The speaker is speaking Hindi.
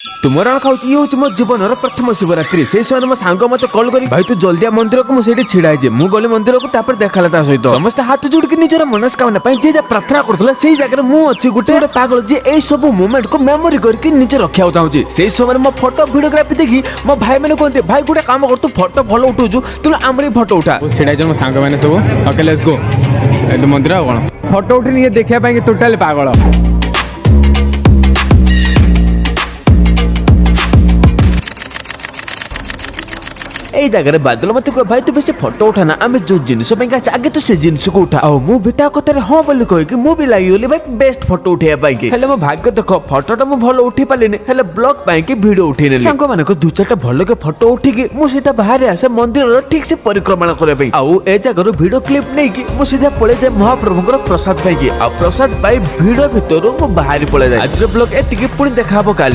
तुमरा खाऊची ये होची मो जीवनर प्रथम शिवरात्रि से समय मो सांग मते कॉल करी भाई तू जल्दी आ मंदिर को मु सेठी छिड़ाई जे मु गली मंदिर को तापर देखाला ता सहित समस्त हाथ जोड़ के निजर मनस्कामना पई जे जा प्रार्थना करथला सेही जगह रे मु अछि गुटे पागल जे ए सब मोमेंट को मेमोरी करके निजे रखिया चाहूची सेही समय मो फोटो वीडियोग्राफी देखि मो भाई माने कहते भाई गुटे काम कर तू फोटो भलो उठुजु तू हमरी फोटो उठा छिड़ाई जे मो सांग माने सब ओके लेट्स गो ए मंदिर आ कोन फोटो उठिनी ये देखिया पई टोटल पागल ए जगह बादल मत कह भाई तू बेसी फोटो उठाना आम जो जिनस आगे तो से जिनस को उठा और मु भी कथार हाँ बोली कह मु भी लगी भाई बेस्ट फोटो उठे हेल्ले मो भाग्य देख फोटोटा मु भल उठी पारिनी हेल्ले ब्लॉग की वीडियो उठे सांग मान दु चार भल के फोटो उठिकी मु सीधा बाहर आसे मंदिर ठीक से परिक्रमा करने आउ ए जगह वीडियो क्लिप नहीं मु सीधा पड़े जाए महाप्रभुଙ୍କର प्रसाद पाई आ प्रसाद पाई भिड़ भितर मु बाहर पड़े जाए आज ब्लॉग एतिकी पुणी देखा काली।